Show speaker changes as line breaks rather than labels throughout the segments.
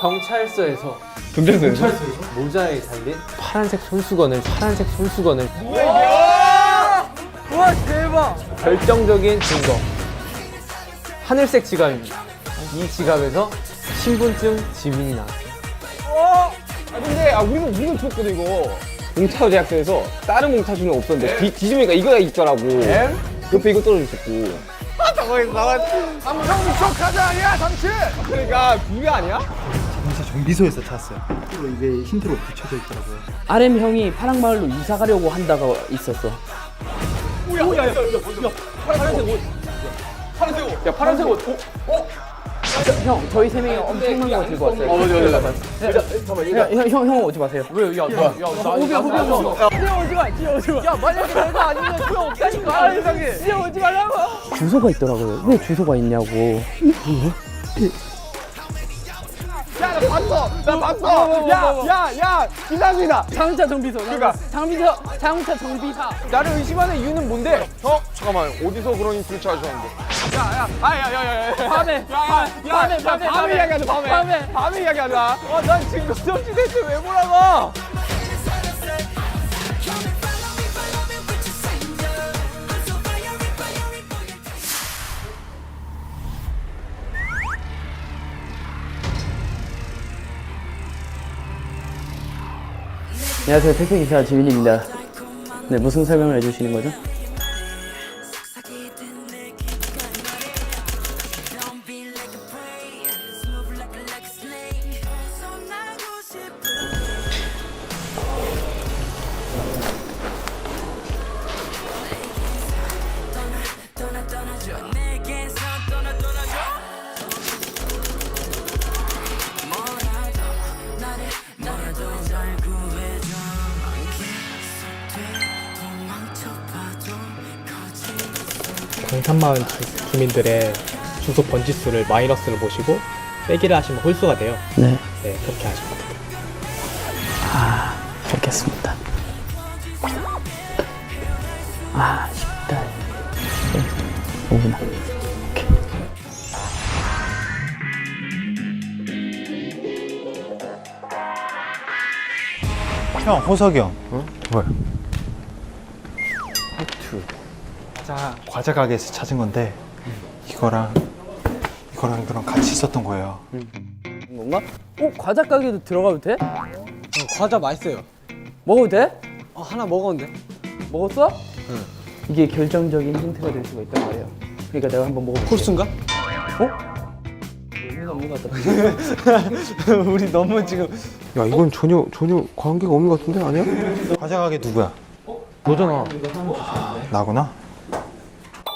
경찰서에서 모자에 달린 파란색 손수건을
와 대박.
결정적인 증거. 하늘색 지갑입니다. 이 지갑에서 신분증 지문이 나왔어요.
근데 우리는 줬거든 이거. 몽타주 대학교에서 다른 몽타주는 없었는데 뒤집으니까 이거가 있더라고. 옆에 이거 떨어져 있었고.
감성 부족하자. 야 잠시.
그러니까 비가 아니야?
자동차 정비소에서 찾았어요. 이게 힌트로 붙여져 있더라고요.
RM 형이 파랑마을로 이사 가려고 한다가 있었어.
파란색 옷.
형, 저희 세 명이 엄청난 거 들고 왔어요. 형 오지 마세요.
왜? 야, 뭐야? 야,
뛰어오지 마. 야 만약에 내가 아니면 그냥 없다니까. 세상에. 뛰어오지 말라고.
주소가 있더라고요. 왜 주소가 있냐고.
나 봤어. 야, 기사입니다.
자동차 정비소. 자동차 정비사.
나를 의심하는 이유는 뭔데?
잠깐만 어디서 그런 힌트를 찾으셨는데?
밤에
밤에 이야기하자. 밤에 이야기하자. 난 지금 정치 대체 왜 보라고?
안녕하세요. 택배기사 지민입니다. 네, 무슨 설명을 해주시는 거죠?
광산마을 주민들의 주소 번지수를 마이너스를 보시고 빼기를 하시면 홀수가 돼요.
네.
네, 그렇게 하시면 됩니다.
알겠습니다. 10달. 5분. 오케이.
형, 호석이 형. 뭘? 과자 가게에서 찾은 건데 이거랑 그랑 같이 있었던 거예요.
뭔가? 과자 가게도 들어가도 돼?
과자 맛있어요.
먹어도 돼?
하나 먹었는데.
먹었어? 응. 이게 결정적인 힌트가 될 수가 있단 말이에요. 그러니까 내가 한번 먹어볼게.
콜순가?
의미가 없는 것 같다.
우리 너무 지금.
야 이건 전혀 관계가 없는 것 같은데 아니야?
과자 가게 누구야?
너잖아.
나구나.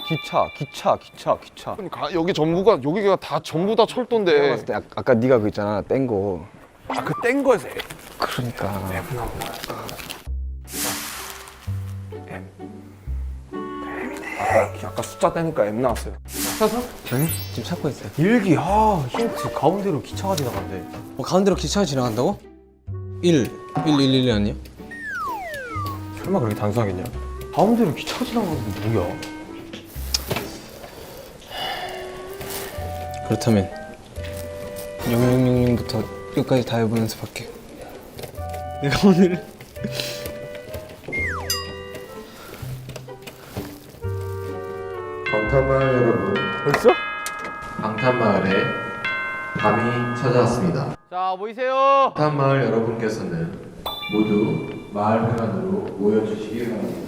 기차.
여기 여기가 다 전부 다 철도인데.
아까 네가 그 있잖아 뗀 거.
그 뗀 거에서
그러니까.
아까 숫자 떼니까 M 나왔어요.
지금 찾고 있어요.
일기 힌트 가운데로 기차가 지나간대.
가운데로 기차가 지나간다고? 1 아니야?
설마 그렇게 단순하겠냐? 가운데로 기차가 지나가는 게 뭐야?
그렇다면 0000부터 끝까지 다 해보는 연습할게. 내가 오늘
방탄마을 여러분,
벌써?
방탄마을에 밤이 찾아왔습니다.
자 모이세요.
방탄마을 여러분께서는 모두 마을 회관으로 모여주시기 바랍니다.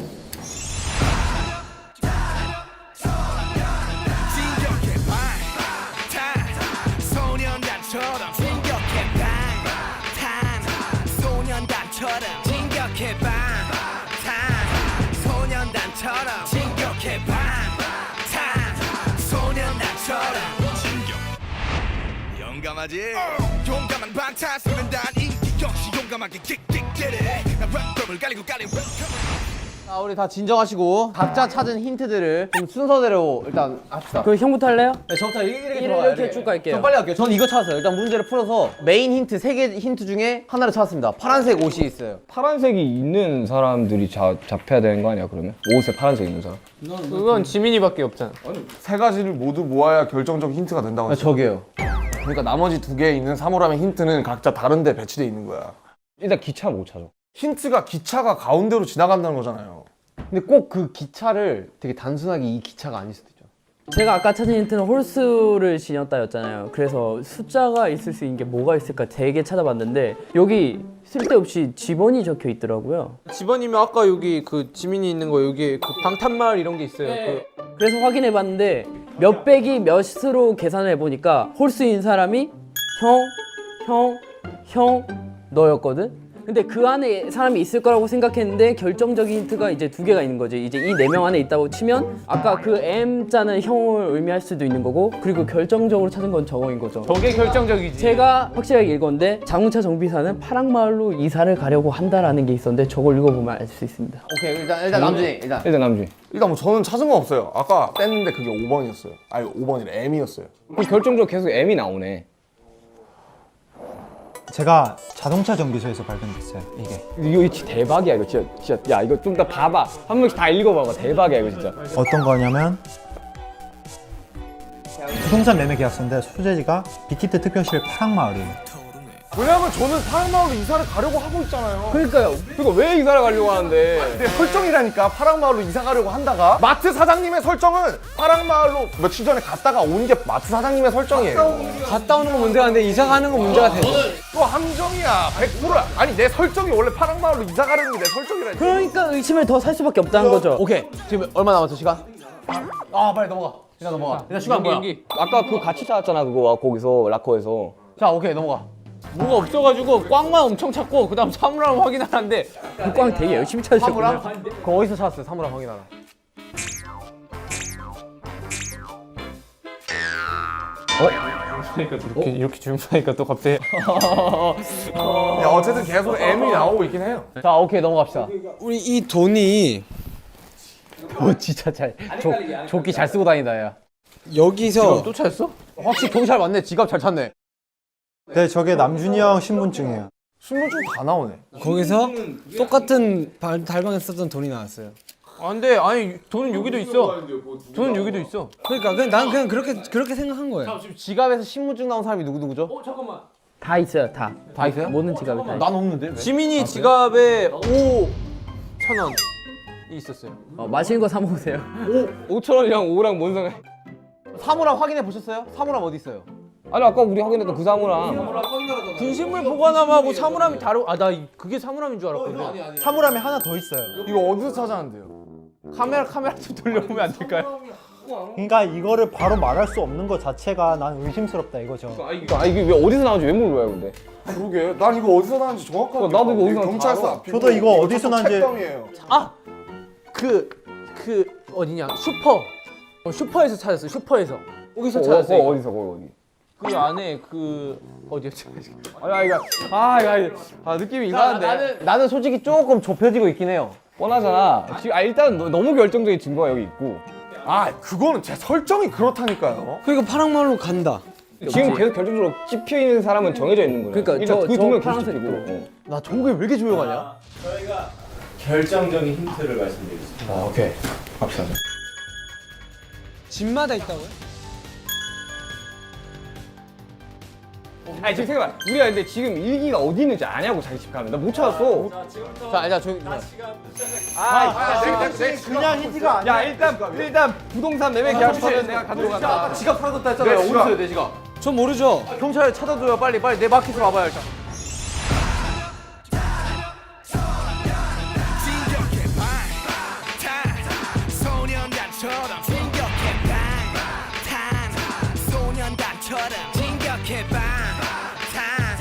용감하지? 용감한 방탄소년단 인기 역시 용감하게 킥킥대래 나 랩을 깔리고
자, 우리 다 진정하시고 각자 찾은 힌트들을 좀 순서대로 일단 합시다.
그럼 형부터 할래요?
네, 저부터 이렇게 들어가요.
이렇게 쭉 갈게요.
전 빨리 갈게요. 저는 이거 찾았어요. 일단 문제를 풀어서 메인 힌트 3개 힌트 중에 하나를 찾았습니다. 파란색 옷이 있어요.
파란색이 있는 사람들이 잡혀야 되는 거 아니야 그러면? 옷에 파란색 있는 사람.
그건 지민이밖에 없잖아.
세 가지를 모두 모아야 결정적 힌트가 된다고 했어.
저게요.
그러니까 나머지 두 개에 있는 사물함의 힌트는 각자 다른 데 배치돼 있는 거야.
일단 기차 못 찾아.
힌트가 기차가 가운데로 지나간다는 거잖아요.
근데 꼭 그 기차를 되게 단순하게 이 기차가 아닐 수도 있죠.
제가 아까 찾은 힌트는 홀수를 지녔다였잖아요. 그래서 숫자가 있을 수 있는 게 뭐가 있을까 되게 찾아봤는데 여기 쓸데없이 집원이 적혀 있더라고요.
집원이면 아까 여기 그 지민이 있는 거 여기 그 방탄마을 이런 게 있어요.
그래서 확인해봤는데 몇 빼기 몇으로 계산을 해보니까 홀수인 사람이 형 너였거든? 근데 그 안에 사람이 있을 거라고 생각했는데 결정적인 힌트가 이제 두 개가 있는 거지. 이제 이 4명 안에 있다고 치면 아까 그 M자는 형을 의미할 수도 있는 거고 그리고 결정적으로 찾은 건 저거인 거죠.
저게 결정적이지.
제가 확실하게 읽었는데 자동차 정비사는 파랑마을로 이사를 가려고 한다라는 게 있었는데 저걸 읽어보면 알 수 있습니다.
오케이 일단 남준이 일단.
일단 남준이.
일단 뭐 저는 찾은 건 없어요. 아까 뺐는데 그게 5번이었어요. 아니 5번이래 M이었어요.
그럼 결정적으로 계속 M이 나오네.
제가 자동차 정비소에서 발견됐어요. 이게
이거 진짜 대박이야 이거 진짜 야 이거 좀 더 봐봐. 한 명씩 다 읽어봐봐. 대박이야 이거 진짜.
어떤 거냐면 부동산 매매 계약서인데 소재지가 빅히트 특별시를 파랑마을이에요.
왜냐면 저는 파랑마을로 이사를 가려고 하고 있잖아요.
그러니까 왜 이사를 가려고 하는데?
내 설정이라니까. 파랑마을로 이사 가려고 한다가 마트 사장님의 설정은 파랑마을로 며칠 전에 갔다가 온 게 마트 사장님의 설정이에요.
갔다 오는 건 문제가 아닌데 이사 가는 건 문제가 되죠.
또 함정이야. 100%야. 아니 내 설정이 원래 파랑마을로 이사 가려는 게 내 설정이라니까.
그러니까 의심을 더 살 수밖에 없다는 거죠.
오케이 지금 얼마 남았어 시간? 아 빨리 넘어가. 일단 넘어가. 일단 시간 뭐야?
아까 그 같이 찾았잖아 그거 거기서 라커에서.
자 오케이 넘어가.
뭐가 없어가지고 꽝만 엄청 찾고 그다음 사물함 확인하는데
그 꽝 되게 열심히 찾으셨군요.
사물함? 그거 어디서 찾았어요? 사물함 확인하라.
이렇게 조용하니까 또 갑자기
야, 어쨌든 계속 M이 나오고 있긴 해요.
자 오케이 넘어갑시다.
우리 이 돈이
진짜 조끼 잘 쓰고 다닌다 야.
여기서
또 찾았어? 확실히 경찰 맞네. 지갑 잘 찾네.
네, 저게 남준이 형 신분증이에요.
신분증 다 나오네.
거기서 똑같은 달방에 썼던 돈이 나왔어요. 아 근데 아니 돈은 여기도 있어. 돈은 여기도 있어. 그러니까 난 그냥 그렇게 생각한 거예요.
지금 지갑에서 신분증 나온 사람이 누구죠?
다 있어요, 다.
다 있어요?
모든 지갑에 다 있어요.
난 없는데. 왜?
지민이 지갑에 5,000원이 있었어요.
맛있는 거 사 먹으세요.
5,000원이랑 5랑 뭔 상관?
사물함 확인해 보셨어요? 사물함 어디 있어요?
아니 아까 우리 확인했던 그 사물함.
분식물 보관함하고 사물함이 다르고 나 그게 사물함인 줄 알았거든.
사물함이 하나 더 있어요.
이거 어디서 찾았는데요?
카메라 좀 돌려보면 안 될까요?
그러니까 이거를 바로 말할 수 없는 것 자체가 난 의심스럽다 이거죠.
그러니까 이게 왜 어디서 나온지 왜 몰라요 근데?
그러게. 난 이거 어디서 나는지 정확하게.
나도 이거 어디서
경찰서
나는지
앞이고.
저도 이거 어디서 나는지-
책방이에요.
그 어디냐 슈퍼에서 찾았어. 슈퍼에서 거기서 찾았어.
거기 어디서 거기 어디?
그 안에 그 어디였지?
느낌이 이상한데.
나는 솔직히 조금 좁혀지고 있긴 해요.
뻔하잖아. 지금 일단 너무 결정적인 증거가 여기 있고.
아, 그거는 제 설정이 그렇다니까요.
그러니까 파랑마을로 간다.
지금 계속 결정적으로 찝혀 있는 사람은 정해져 있는 거야.
그러니까 저
그두명
파란색
계속
있고.
찝히고.
나 종국이 왜 이렇게 조용하냐?
결정적인 힌트를 말씀드리겠습니다.
오케이. 갑시다.
집마다 있다고요?
아니 지금 생각해. 우리가 근데 지금 일기가 어디 있는지 아냐고 자기 집 가면 나 못 찾았어.
자 일단 조용히.
그냥 힌트가 아니야.
야 일단 부동산 매매 계약서는 내가 가지고 간다.
지갑 사라졌다 했잖아요. 어디 있어요 내 지갑?
전 모르죠.
경찰 찾아줘요 빨리 내 마켓으로 와봐요 일단.
진격해 방탄 소년단처럼 진격해 방탄 소년단처럼 진격해 방탄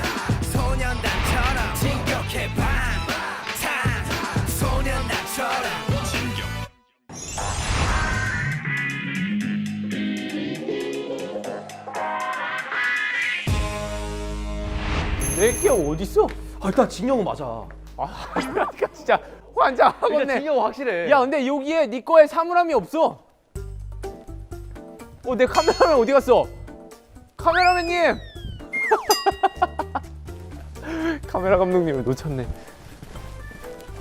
소년단처럼 진격해 방탄 소년단처럼
내게 어디 있어?
아, 일단 진영은 맞아.
그러니까 진짜 환장하겠네.
일단 진영은 확실해.
야 근데 여기에 네 거에 사물함이 없어. 내 카메라맨 어디 갔어? 카메라맨님. 카메라 감독님을 놓쳤네.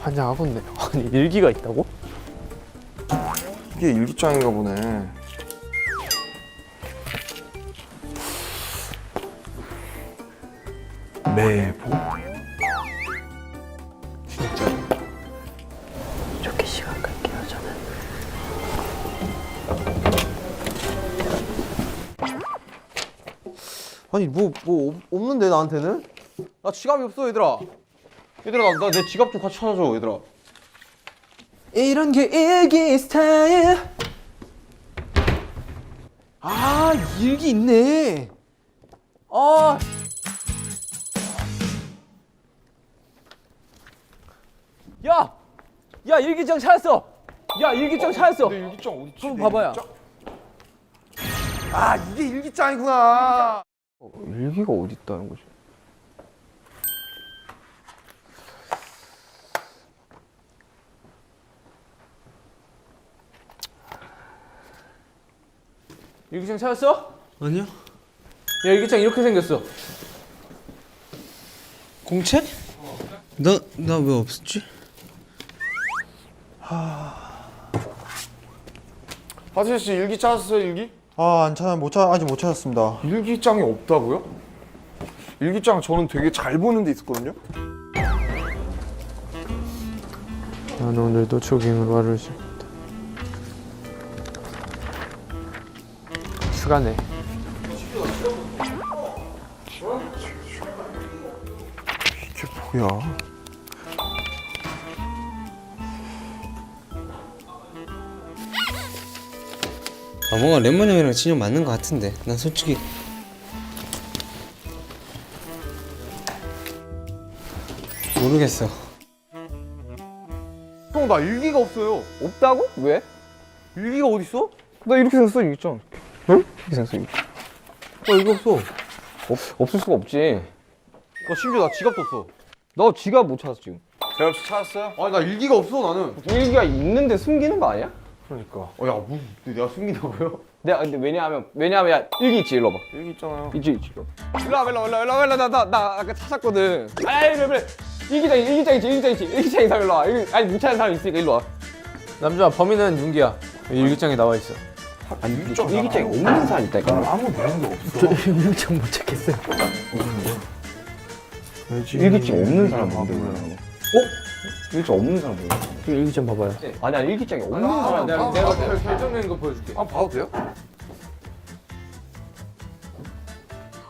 환장하겠네. 아니 일기가 있다고?
이게 일기장인가 보네.
매보.
좋게 시간 끌게요 저는.
아니 뭐 없는데 나한테는? 나 지갑이 없어 얘들아. 얘들아 나 내 지갑 좀 같이 찾아줘 얘들아.
이런 게 일기 스타일. 아 일기 있네.
아.
야 일기장 찾았어. 야 일기장 찾았어.
내 일기장 어딨지?
한번
내
봐봐요.
일기장? 아 이게 일기장이구나.
일기가 어디 있다는 거지?
일기장 찾았어?
아니요.
야 일기장 이렇게 생겼어.
공채? 나 왜 없었지?
하실 씨 일기 찾았어요 일기?
아직 못 찾았습니다.
일기장이 없다고요? 일기장 저는 되게 잘 보는 데 있었거든요.
난 오늘도 조깅으로 하루를 시작한다. 휴가네.
이게 뭐야?
아 뭔가 랩몬 형이랑 진영 맞는 것 같은데. 난 솔직히 모르겠어.
형 나 일기가 없어요.
없다고? 왜?
일기가 어딨어?
나 이렇게 생겼어 일기장. 응? 이렇게 생겼어 일기장.
나 일기 없어.
없을 수가 없지.
나 심지어 나 지갑도 없어.
너 지갑 못 찾았어 지금.
제가 혹시 찾았어요?
아니 나 일기가 없어 나는.
일기가 있는데 숨기는 거 아니야?
그러니까
야뭐 내가 숨긴다고요?
근데 왜냐하면 야 일기 있지 일로 와봐.
일기 있잖아요.
있지 일로 와봐 나 아까 찾았거든. 아이 그래 일기장 있지 일기장 일로 와. 아니 못 찾은 사람 있으니까 일로 와.
남자 범인은 윤기야. 일기장에 나와 있어.
아니 일기장이 없는 사람 있다니까.
아무 내용도 없어.
저 일기장 못 찾겠어요.
일기장 없는 사람 뭔데? 일기장 없는 사람 뭐야?
일기장 봐봐요.
아니 일기장이 없는 사람.
내가 결정된 거 보여줄게.
한번 봐도 돼요?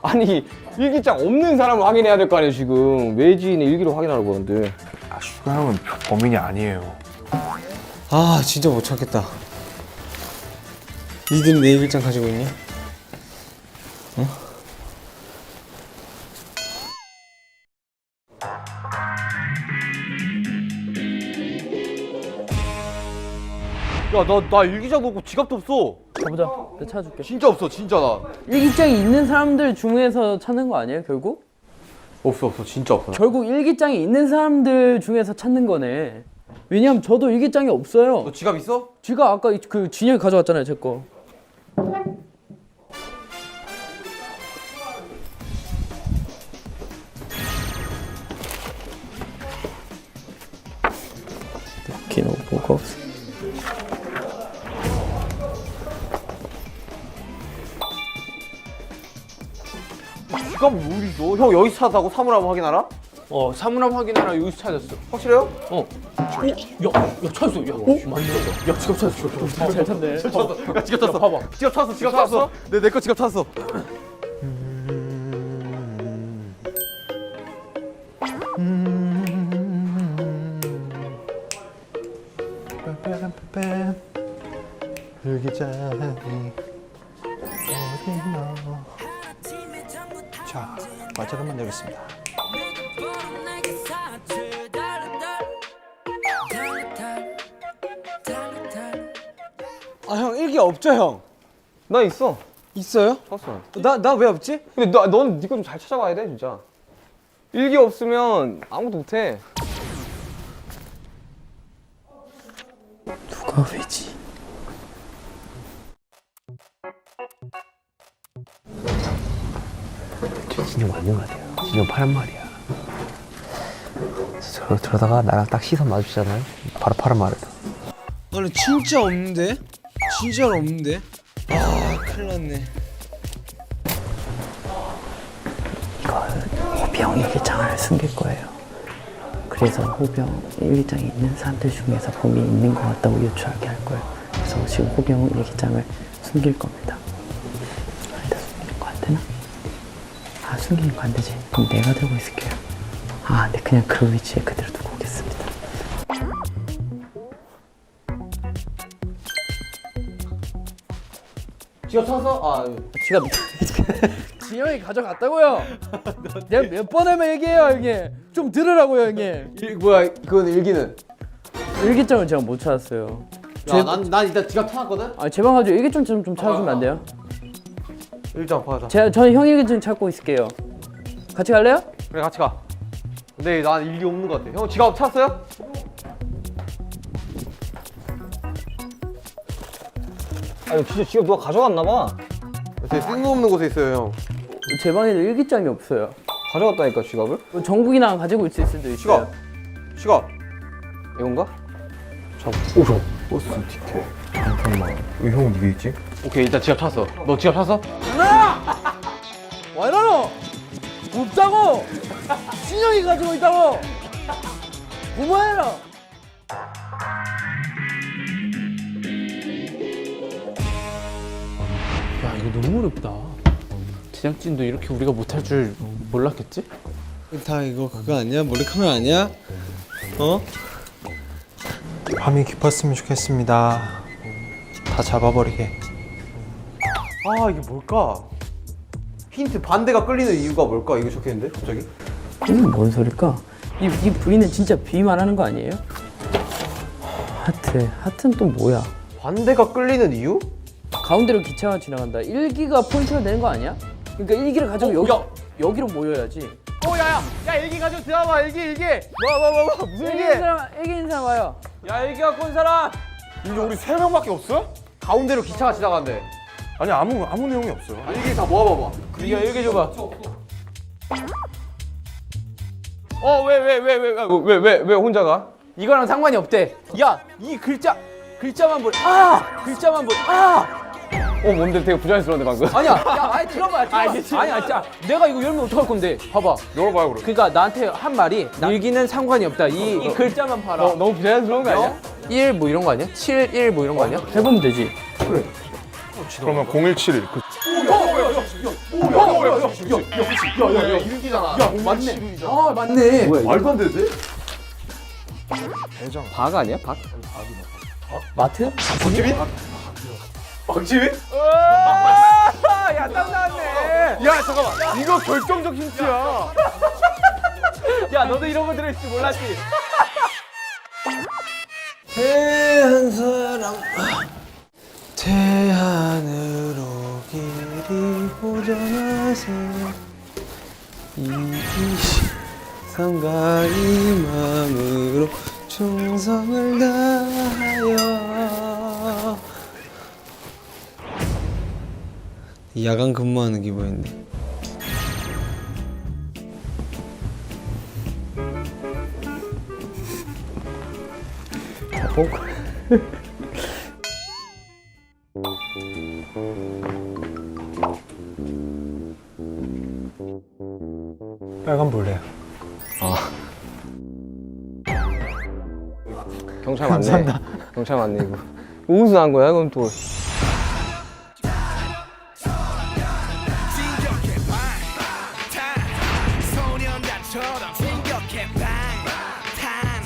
아니 일기장 없는 사람을 확인해야 될 거 아니야 지금. 외지인의 일기로 확인하라고 하는데.
아 슈가 형은 범인이 아니에요.
아 진짜 못 찾겠다. 니들이 내 일기장 가지고 있니?
나 일기장도 없고 지갑도 없어.
가보자. 내가 찾아줄게.
진짜 없어 진짜 나.
일기장이 있는 사람들 중에서 찾는 거 아니에요 결국?
없어 진짜 없어.
결국 일기장이 있는 사람들 중에서 찾는 거네. 왜냐면 저도 일기장이 없어요.
너 지갑 있어?
쥐가 아까 그 진혁이 가져왔잖아요 제 거. 느끼는 뭐가 없어.
지갑이 어디 있어? 형 여기서 찾았다고? 사물함 확인하라?
사물함 확인하라 여기서 찾았어.
확실해요?
야 찾았어. 야 맞네. 야 지갑 찾았어. 잘 찾네.
야 지갑 찾았어.
봐봐.
지갑 찾았어. 지갑 찾았어. 내 거 지갑 찾았어.
일기장이 어딨나? 자, 과자를 만들겠습니다.
아 형 일기 없죠 형?
나 있어.
있어요?
찾았어.
나 왜 없지?
근데 넌 네 거 좀 잘 찾아봐야 돼 진짜. 일기 없으면 아무도 못해.
누가 왜지?
진영 맞는 거 같아요. 진영 파란 말이야. 저러다가 나랑 딱 시선 마주치잖아요. 바로 파란 말이다.
아니 진짜 없는데? 진짜로 없는데? 아 큰일 났네.
이거 호비 형이
잘 숨길 거예요. 그래서 호병 일기장에 있는 사람들 중에서 범인이 있는 것 같다고 유추하게 할 거예요. 그래서 지금 호병 일기장을 숨길 겁니다. 일단 숨기는 거 안 되나? 아, 숨기는 거 안 되지. 그럼 내가 들고 있을게요. 아, 네, 그냥 그 위치에 그대로 두고 오겠습니다.
지갑 찾았어? 아,
지갑 진영이 가져갔다고요? 내가 몇 번을 얘기해요, 형님. 좀 들으라고요, 형님.
뭐야? 그건 일기는?
일기장을 제가 못 찾았어요.
야, 난 일단 지갑 찾았거든.
아, 제 방 가지고 일기장 좀 찾아주면 안 돼요?
일장 받아.
저는 형 일기장 찾고 있을게요. 같이 갈래요?
그래, 같이 가. 근데 난 일기 없는 것 같아. 형 지갑 찾았어요?
아니 진짜 지갑 누가 가져갔나 봐.
되게 쓸모없는 곳에 있어요, 형.
제 방에는 일기장이 없어요.
가져갔다니까 지갑을?
정국이랑 가지고 있을 수도 있어요.
지갑.
이건가?
버스 티켓. 잠깐만. 왜 형 이게 있지?
오케이, 일단 지갑 찾았어. 너 지갑 찾았어?
와 이러노? 없다고! 진영이 가지고 있다고! 고마해라!
야 이거 너무 어렵다. 제작진도 이렇게 우리가 못할 줄 몰랐겠지? 다 이거 그거 아니야? 몰래카메라 아니야? 어?
밤이 깊었으면 좋겠습니다. 다 잡아버리게.
아, 이게 뭘까? 힌트 반대가 끌리는 이유가 뭘까? 이거 적혀있는데 갑자기?
이건 뭔 소릴까? 이 부인은 진짜 비만 하는 거 아니에요? 하트는 또 뭐야?
반대가 끌리는 이유?
가운데로 기차가 지나간다. 일기가 포인트가 되는 거 아니야? 그러니까 일기를 가지고 여기로 모여야지.
야, 일기 가지고 들어와봐. 일기. 뭐 무슨
일기 있는 사람 와요.
야, 일기 갖고 온 사람.
이제 우리 3명밖에 없어?
가운데로 기차가 지나간대.
아니 아무 내용이 없어.
일기 다 모아봐봐.
이거 일기 줘봐.
왜 혼자가?
이거랑 상관이 없대. 야, 이 글자만 볼. 글자만 볼.
뭔데 되게 부자연스러운데 방금.
아니야. 야, 아니 들어봐. 아니야, 진짜. 내가 이거 열면 어떡할 건데? 봐봐.
열어봐요 그럼.
그러니까 나한테 한 말이 일기는 상관이 없다. 이 글자만 봐라.
너무 부자연스러운 거 아니야?
1 뭐 이런 거 아니야? 7, 1 뭐 이런 거 아니야? 해보면 되지.
그러면 0171.
야, 일기잖아.
맞네. 맞네.
말도 안 되지?
박 아니야? 박?
마트?
박지민?
야, 땀 나왔네.
야 잠깐만. 이거 결정적 힌트야.
야, 너도 이런 거 들어있을 줄 몰랐지?
태안 사람 태안으로 길이 보전하세요. 이 상가 이 마음으로 충성을 다하여. 야간 근무하는 기분인데.
빨간 볼래요.
경찰 맞네. 감사합니다. 경찰 맞네 이거. 우승한 거야 그럼 또.
소년단처럼 진격해 방탄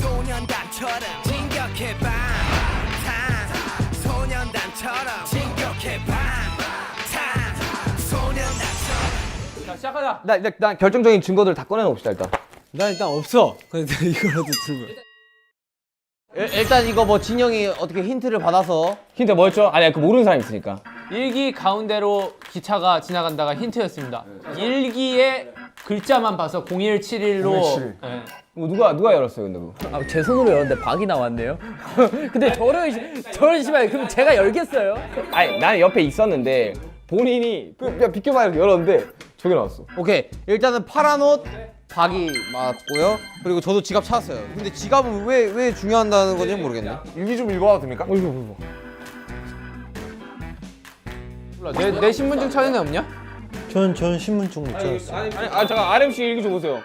소년단처럼 진격해 방탄 소년단처럼 진격해 방탄 소년단처럼.
자, 시작하자.
나 결정적인 증거들 다 꺼내놓읍시다 일단.
나 일단 없어. 근데 이거라도 들고.
일단 이거 뭐 진영이 어떻게 힌트를 받아서
힌트 뭐였죠? 아니 그 모르는 사람 있으니까.
일기 가운데로 기차가 지나간다가 힌트였습니다. 일기의 글자만 봐서 0171로.
뭐 누가 열었어요 근데 그거?
제 손으로 열었는데 박이 나왔네요. 근데 저를 씨발 그럼 제가 열겠어요?
아니 나는 옆에 있었는데 본인이 야 비켜봐 이렇게 열었는데 저게 나왔어.
오케이, 일단은 파란 옷 박이 맞고요. 그리고 저도 지갑 찾았어요. 근데 지갑은 왜 중요한다는 건지 모르겠네.
일기 좀 읽어봐도 됩니까?
이거.
내 신분증 찾은 애 없냐?
전 신분증 못 찾았어요.
아니 잠깐 RMC 일기 좀 보세요.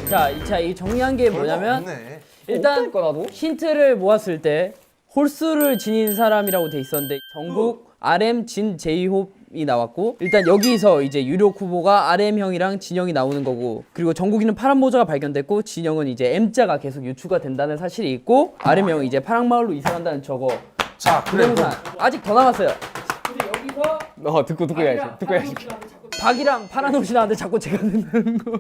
자, 이 정리한 게 뭐냐면
없네.
일단 힌트를 모았을 때 홀수를 지닌 사람이라고 돼 있었는데 정국, RM, 진, 제이홉이 나왔고 일단 여기서 이제 유력 후보가 RM형이랑 진영이 나오는 거고 그리고 정국이는 파란 모자가 발견됐고 진영은 이제 M자가 계속 유추가 된다는 사실이 있고 RM형은 이제 파랑마을로 이사 간다는 저거.
자, 그래.
동영상 아직 더 남았어요.
듣고 해야지. 듣고 해야지.
박이랑 파란 옷이 나왔는데 자꾸 제가 듣는 거.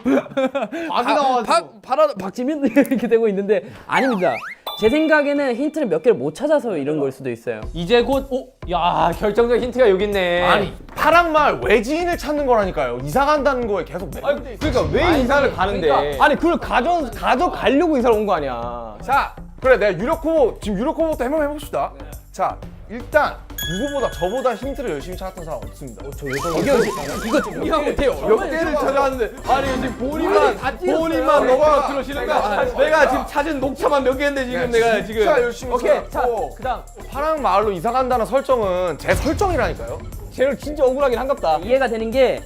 박이 나와가지고.
박지민 이렇게 되고 있는데 아닙니다. 제 생각에는 힌트를 몇 개를 못 찾아서 이런 걸 수도 있어요.
이제 곧 야 결정적 힌트가 여기 있네.
아니, 파랑마을 외지인을 찾는 거라니까요. 이사 간다는 거에 계속
그러니까 왜 이사를 가는데? 아니 그걸 가져가려고 이사를 온 거 아니야.
자, 그래 내가 유력 후보 지금 유력 후보부터 한번 해봅시다. 자, 일단 누구보다 저보다 힌트를 열심히 찾았던 사람 없습니다.
이거 정리하고 못해요.
몇 개를 찾아왔는데 아니 지금 본인만 너가 들으시는 거야.
내가 지금 찾은 녹차만 몇 개인데 지금 내가 지금.
진짜 열심히
오케이.
찾았고
그다음
파랑마을로 이사 간다는 설정은 제 설정이라니까요.
쟤를 진짜 억울하긴 한갑다.
이해가 되는 게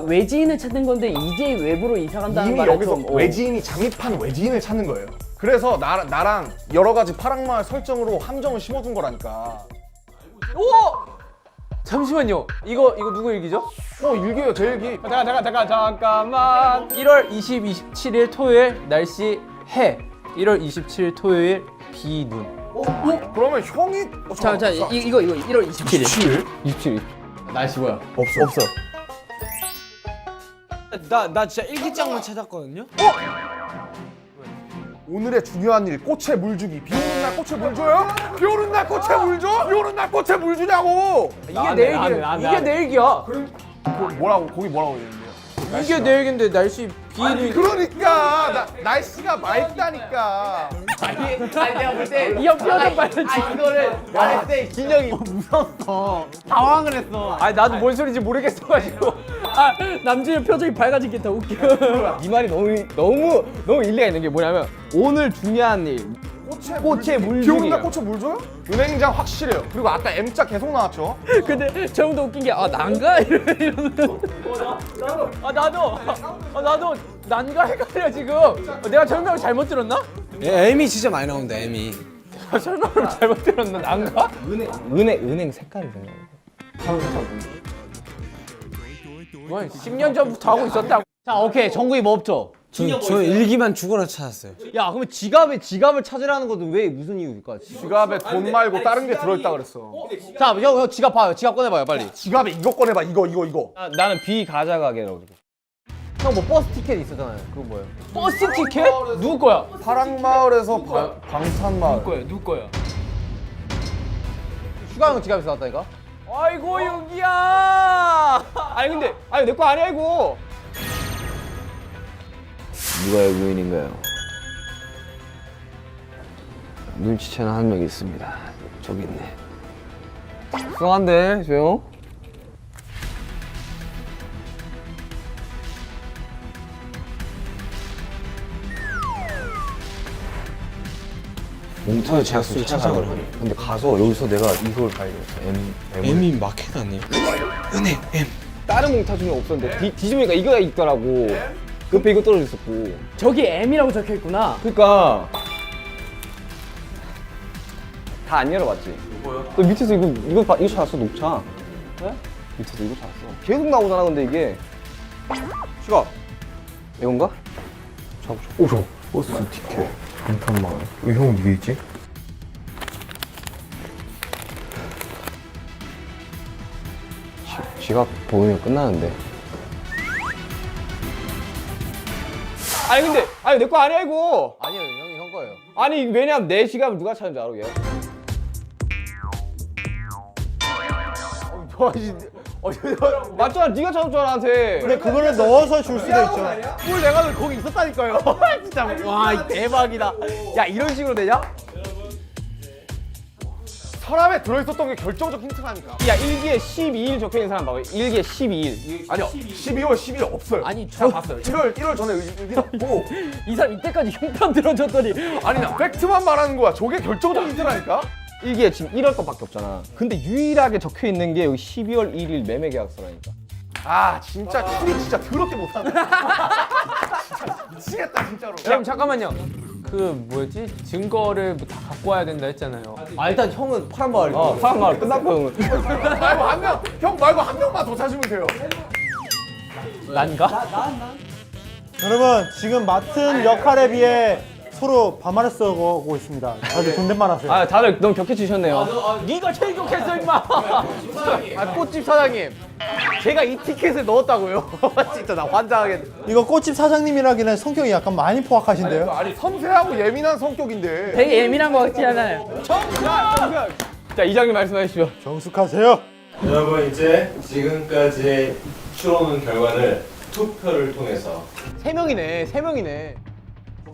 외지인을 찾는 건데 이제 외부로 이사 간다는
이미
말은
여기서
좀
외지인이 잠입한 외지인을 찾는 거예요. 그래서 나랑 여러 가지 파랑마을 설정으로 함정을 심어둔 거라니까.
잠시만요. 이거 누구 일기죠?
일기예요, 제 일기.
잠깐 잠깐만. 1월 27일 토요일 날씨 해. 1월 27일 토요일 비눈.
그러면 형이
자 이거 1월 27일.
27일.
날씨 뭐야?
없어.
나 진짜 일기장만 찾았거든요.
오늘의 중요한 일, 꽃에 물 주기. 비 오는 날 꽃에 물 줘요? 비 오는 날 꽃에 물 줘? 비 오는 날 꽃에 물 주냐고!
이게 내 일기야. 이게 내 일기야.
거기 뭐라고 얘기해요?
이게 내 일기인데 날씨
아니, 그러니까 날씨가 맑다니까.
내가 볼 때 이 형 표정 봐야지. 이거를 말했을 때 진영이 무서웠어. 당황을 했어.
아니 나도 뭔 소리인지 모르겠어가지고.
남준이 표정이 밝아진 게 더 웃겨.
네 말이 너무 일리가 있는 게 뭐냐면 오늘 중요한 일. 꽃에 물
비 오는
주기.
날 꽃에 물 줘요? 은행장 확실해요. 그리고 아까 M자 계속 나왔죠?
근데 저 형도 웃긴 게 난가 이러면서.
나도 난가 헷갈려 지금. 내가 설명을 잘못 들었나?
M이 진짜 많이 나온다 M이.
설명을 잘못 들었나? 난가?
은행 색깔이 되네.
뭐 10년 전부터 하고 있었다고.
자 오케이 정국이 뭐 없죠?
저 일기만 죽어라 찾았어요.
야 그러면 지갑을 찾으라는 것도 왜 무슨 이유일까?
지갑에 돈 말고 다른 게 들어있다 그랬어.
자 형 지갑 봐요. 지갑 꺼내봐요 빨리.
지갑에 이거 꺼내봐. 이거.
나는 비 가져가게라고.
형 뭐 버스 티켓 있었잖아요. 그거 뭐예요? 버스 티켓? 누구 거야?
파랑마을에서 방탄마을.
누구 거야? 휴가 형 지갑에서 나왔다니까? 아이고 윤기야.
아니 내 거 아니야 이거.
누가 외부인인가요? 눈치채는 한 명 있습니다. 저기 있네.
수상한데 조용.
몽타주 제약소 찾아가려. 근데 가서 여기서 내가 이걸 발견했어.
M이 마켓 아니에요? 은행 M.
다른 몽타주는 없었는데 뒤집으니까 이거가 있더라고. 옆에 이거 떨어져 있었고.
저기 M이라고 적혀 있구나.
그러니까 다 안 열어봤지. 뭐요? 너 밑에서 이거 찾았어 녹차. 네? 밑에서 이거 찾았어. 계속 나오잖아 근데 이게.
지갑.
이건가?
오저 버스 티켓. 방탄마을. 왜 형 위에 있지?
지갑 보이면 끝나는데.
아니 내 거 아니야 이거.
아니요 형이 형 거예요.
아니 왜냐면 내 지갑을 누가 찾은 줄 알아 얘? 맞잖아 네가 찾았잖아 나한테.
근데 그거를 넣어서 줄 수도 있죠.
뭘 내가 거기 있었다니까요.
진짜 와 대박이다. 야 이런 식으로 되냐?
서랍에 들어있었던 게 결정적 힌트라니까.
야 일기에 12일 적혀있는 사람 봐봐. 일기에 12일.
아니요, 12월 10일 없어요.
아니
제가 봤어요. 1월 전에 의미 없고.
이 사람 이때까지 형편 들어줬더니
아니 나 팩트만 말하는 거야. 저게 결정적 힌트라니까.
일기에 지금 1월 것밖에 없잖아. 근데 유일하게 적혀있는 게 여기 12월 1일 매매 계약서라니까.
아 진짜 추리 진짜 더럽게 못한다. 진짜 미치겠다 진짜로.
그럼 잠깐만요. 그 뭐였지? 증거를 뭐다 갖고 와야 된다 했잖아요.
아 일단 형은 파란 마을.
파란 마을 끝났고 형은.
말고 한 명, 형 말고 한 명만 더 찾으면 돼요.
난가?
여러분 지금 맡은 역할에 비해 서로 반말을 쓰고 있습니다. 다들 존댓말 하세요.
아 다들 너무 격해지셨네요.
네가 제일 좋겠어 임마.
아 꽃집 사장님. 제가 이 티켓을 넣었다고요? 진짜 나 환장하겠네.
이거 꽃집 사장님이라기는 성격이 약간 많이 포악하신데요?
아니 섬세하고 예민한 성격인데.
되게 예민한 거 같지 않아요?
자 이장님 말씀해 주시죠.
정숙하세요.
여러분 이제 지금까지의 추론은 결과를 투표를 통해서
3명이네. 3명이네.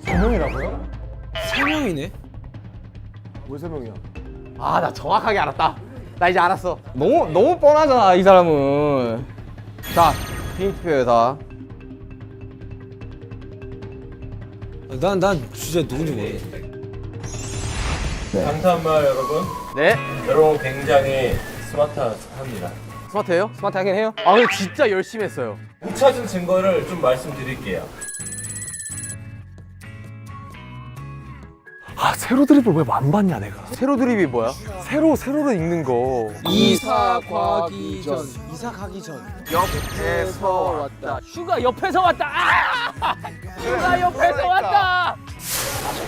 3명이라고요?
3명이네.
왜 3명이야?
아 나 정확하게 알았다. 나 이제 알았어.
너무 뻔하잖아 이 사람은.
자 개인 투표예요 다.
난 진짜 누군지 모르겠어.
방탄마을 여러분,
네.
여러분 굉장히 스마트합니다.
스마트해요?
스마트하긴 해요.
아 근데 진짜 열심히 했어요.
못 찾은 증거를 좀 말씀드릴게요.
아 세로 드립을 왜 안 봤냐 내가.
세로 드립이 뭐야?
세로로 읽는 거.
이사 가기 전.
옆에서 왔다.
슈가 옆에서 왔다. 아! 슈가 옆에서 왔다.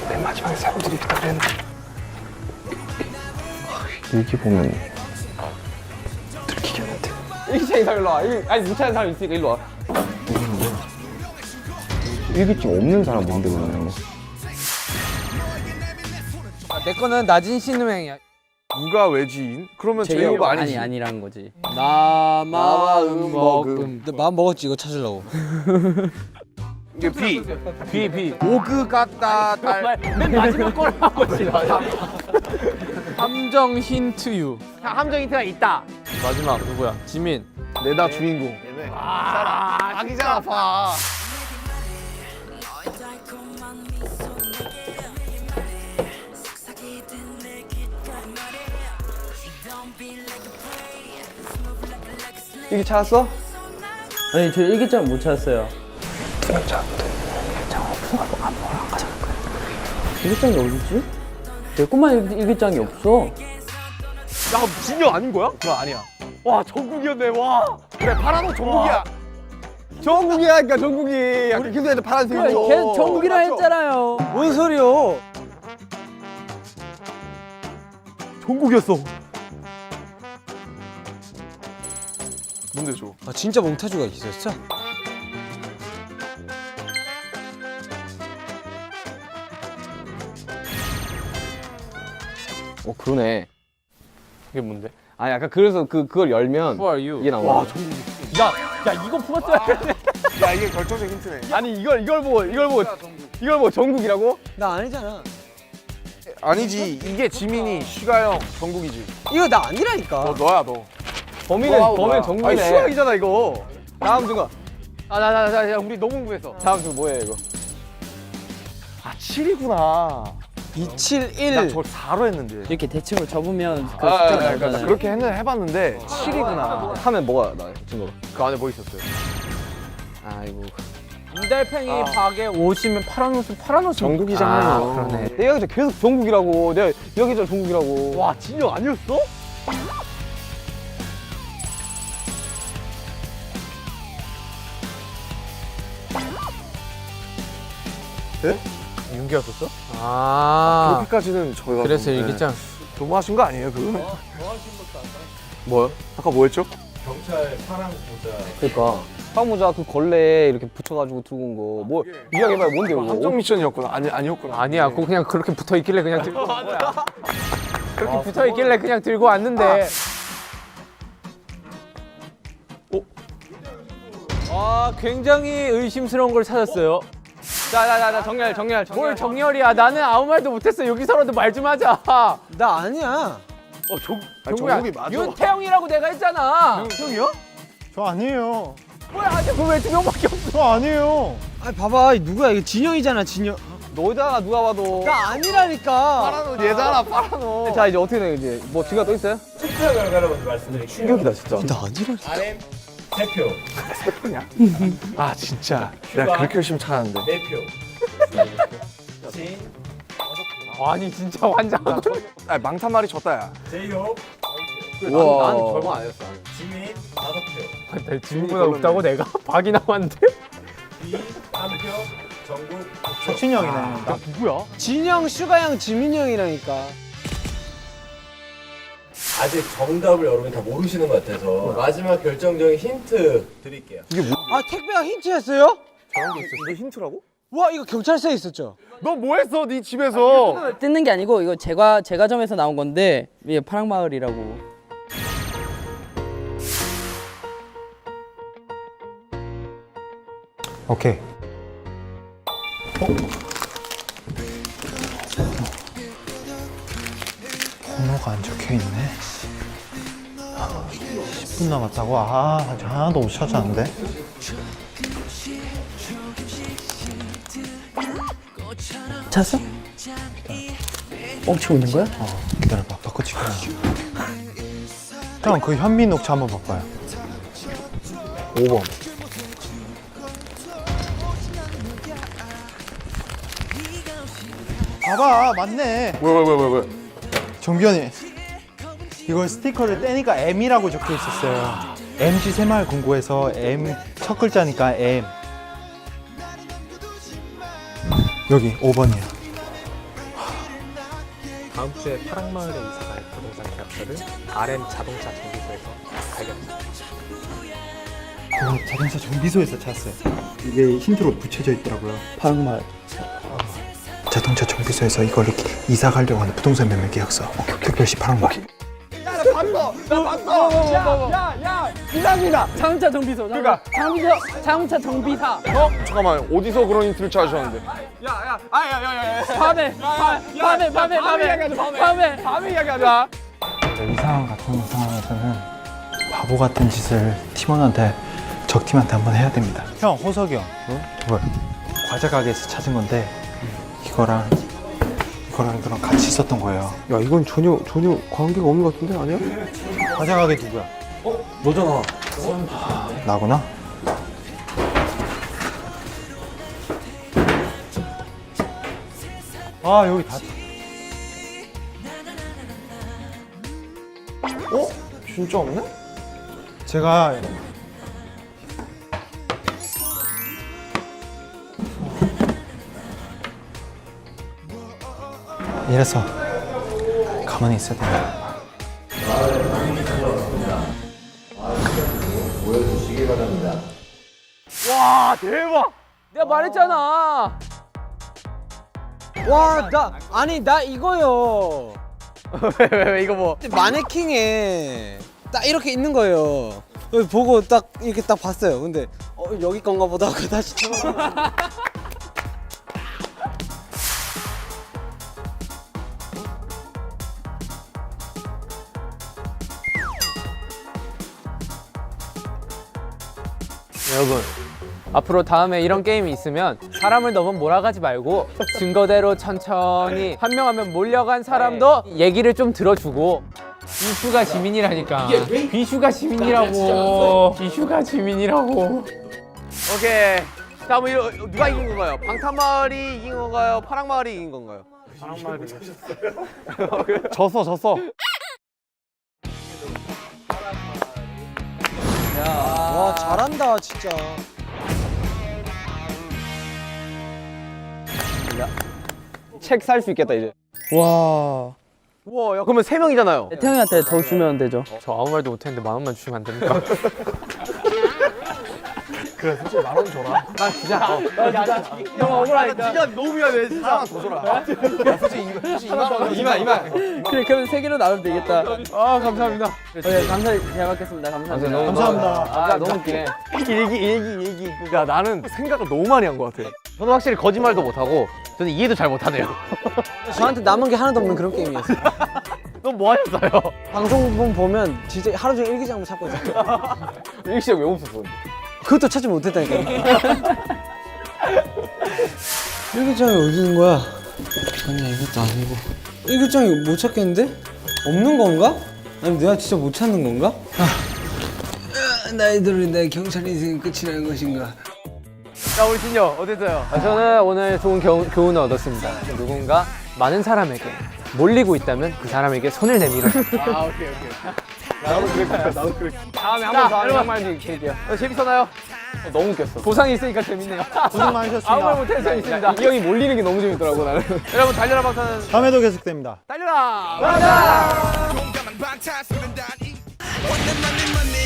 맨 마지막에 세로 드립 있다 그랬는데.
일기 보면
들키겠는데.
일기장이 사람 일로 와. 아니 못 찾는 사람 있으니까 일로 와. 일기증 없는 사람 뭔데 그러면?
내 거는 낮은 신음행이야.
누가 외지인? 그러면 제이홉 아니지.
아니란 거지.
나 마음 먹음. 내 마음 먹었지 이거 찾으려고.
이게 B.
오그 같다. 딸.
맨 마지막 걸 한 거지.
함정 힌트유.
함정 힌트가 있다.
마지막 누구야? 지민.
내다 주인공.
아기잖아 봐.
일기 찾았어?
아니 저 일기장 못 찾았어요. 일기장이 어딨지? 내 것만 일기장이 없어.
야 진영 아닌 거야? 그거 아니야. 와 정국이었네 와.
그래 파란 옷 정국이야.
정국이라니까 정국이. 약간 계속 애들 파란색이고.
걔 정국이라 했잖아요.
뭔 소리요?
정국이었어.
뭔데 줘?
아 진짜 몽타주가 있었어?
그러네.
이게 뭔데?
아 약간 그래서 그걸 열면
Who are you?
이게 나와.
야 이거 풀었어야겠네.
야 이게 결정적 힌트네.
아니 이걸 보고 정국이라고?
나 아니잖아.
아니지 이게 지민이 슈가 형 정국이지.
이거 나 아니라니까.
너야 너.
범인은
아니
정국이네.
수학이잖아 이거.
다음 증거.
나 우리 너무 궁금했어.
다음 증거 뭐예요 이거?
아 7이구나.
271.
나 저 4로 했는데.
이렇게 대칭으로 접으면 그
아,
숫자가
그러니까
나오잖아요.
그렇게 해봤는데 7이구나.
하면 뭐가 나요 증거로?
그 안에 뭐 있었어요?
아이고.
이달팽이 박에 오시면 파란 옷은 파란 옷.
정국이잖아요.
그러네.
내가 이제 계속 정국이라고. 내가 여기저 정국이라고.
와 진영 아니었어?
윤기였었어?
아.
그렇게까지는 저희가
그래서
좀,
일기장.
도모하신 거 아니에요 그거? 뭐요? 아까 뭐 했죠?
경찰 파랑 모자
그러니까 파모자 그 걸레 이렇게 붙여가지고 들고 온 거. 뭐 이야기해봐요 뭔데 이거?
함정 미션이었구나. 아니었구나.
아니야, 그거 그냥 그렇게 붙어 있길래 그냥 들고 온 거야. 그렇게 붙어 있길래 그냥 들고 왔는데. 아, 굉장히 의심스러운 걸 찾았어요.
자 정렬.
뭘 정렬이야? 나는 아무 말도 못했어. 여기서라도 말 좀 하자.
나 아니야.
정국야,
정국이 맞아.
윤태영이라고 내가 했잖아.
형이요?
저 아니에요.
뭐야? 아니 그거 왜 2명밖에 없어?
저 아니에요.
아, 봐봐, 누구야? 이거 진영이잖아, 진영.
너잖아 누가 봐도.
나 아니라니까.
파란 옷 얘잖아 파란 옷.
자 이제 어떻게 돼 이제 뭐 증거 또 있어요?
투표 결과를 먼저 말씀드릴게요.
충격이다 진짜.
나 아니라니까.
RM 3표.
아 진짜 내가 그렇게 열심히 찾았는데
4표. 진,
아니 진짜 환장.
아 망탄말이 졌다 야
제이홉,
우와. 나는 절반 아니었어.
지민 5표.
내 지금보다 높다고 내가? 박이 남았는데?
비 3표. 정국 5표.
혁신이 형이네.
누구야?
진영, 슈가형, 지민이 형이라니까.
아직 정답을 여러분 다 모르시는 것 같아서 마지막 결정적인 힌트 드릴게요.
아, 택배가 힌트였어요?
이거 힌트라고?
와, 이거 경찰서에 있었죠?
너 뭐 했어 네 집에서
뜯는 게 아니고 이거 제과점에서 나온 건데 이게 파랑마을이라고.
오케이. 번호가 안 적혀 있네. 10분 남았다고? 아직 하나도 못 찾았는데.
찾았어? 뻥치고 있는 거야?
기다려봐. 바꿔치기. 형, 그 현미 녹차 한번 바꿔요. 5번. 봐봐, 맞네.
왜
정비원이 이걸 스티커를 떼니까 M이라고 적혀 있었어요. MG 새마을 공고에서 M 첫 글자니까 M. 여기 5번이야.
다음 주에 파랑마을에 이사갈 부동산 계약서를 RM 자동차 정비소에서 발견했습니다.
자동차 정비소에서 찾았어요. 이게 힌트로 붙여져 있더라고요. 파랑마을. 자동차 정비소에서 이걸 이렇게 이사 가려고 하는 부동산 매매 계약서. 특별시 파랑마을.
자동차 정비소. 자동차 정비사.
잠깐만 어디서 그런 힌트를 찾으셨는데
밤에
이야기하자.
이 상황 같은 상황에서는 바보 같은 짓을 팀원한테 적팀한테 한번 해야 됩니다. 형, 호석이 형. 이걸 과자 가게에서 찾은 건데 이거랑 같이 있었던 거예요.
야 이건 전혀 관계가 없는 것 같은데 아니야?
과자 가게 누구야?
너잖아.
나구나? 아, 여기 다.
진짜 없네?
제가 이래서 가만히 있어야 된다.
모여주시기 바랍니다.
와 대박.
내가 말했잖아.
와, 나 이거요.
왜 이거 뭐?
마네킹에 딱 이렇게 있는 거예요. 여기 보고 딱 이렇게 딱 봤어요. 근데 여기 건가 보다 하고 다시
여러분 앞으로 다음에 이런 게임이 있으면 사람을 너무 몰아가지 말고 증거대로 천천히 한 명 한 명 몰려간 사람도 얘기를 좀 들어주고. 비슈가 지민이라니까. 비슈가 지민이라고. 비슈가 지민이라고.
오케이. 자, 뭐 이거 누가 이긴 건가요? 방탄마을이 이긴 건가요? 파랑마을이 이긴 건가요?
졌어
와, 잘한다 진짜.
책 살 수 있겠다 이제.
와.
우와, 야, 그러면 3명이잖아요.
태형이한테 더 주면 되죠.
저 아무 말도 못했는데 10,000원만 주시면 안 됩니까?
그래 솔직히 10,000원 줘라
나 진짜. 형 억울하니까. 진짜 너무 미안해. 진짜.
하나 더 줘라 야 솔직히 2만
2만.
그래, 그러면 3개로 나누면 되겠다.
아 감사합니다.
네, 감사히 잘 받겠습니다. 감사합니다.
감사합니다.
아 너무 웃기네.
일기.
야 나는 생각을 너무 많이 한 것 같아
저는 확실히 거짓말도 못하고 저는 이해도 잘 못하네요.
저한테 남은 게 하나도 없는 그런 게임이었어요.
넌 뭐 하셨어요?
방송 보면 진짜 하루 종일 일기장을 찾고 있어요.
일시적 왜 없었어
그것도 찾지 못했다니까. 일기장이 어디 있는 거야? 아니야, 이것도 아니고. 일기장이 못 찾겠는데? 없는 건가? 아니 내가 진짜 못 찾는 건가? 나이 들은 내 경찰 인생이 끝이라는 것인가?
자, 우리 진여 어땠어요? 저는 오늘 좋은 교훈을 얻었습니다. 누군가 많은 사람에게 몰리고 있다면 그 사람에게 손을 내밀어. 아, 오케이. 나도 그랬어. 다음에 한번 더 하는 말 드릴게요. 재밌었나요? 너무 웃겼어. 보상이 있으니까 재밌네요.
고생 많으셨습니다.
아무 말 못해서 재밌습니다. 이 형이 몰리는 게 너무 재밌더라고 나는. 여러분 달려라 방탄은
다음에도 계속됩니다.
달려라.
용감한 방탄소년단 money money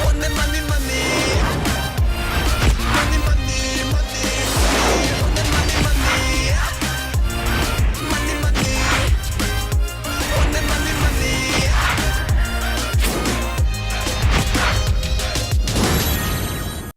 money money money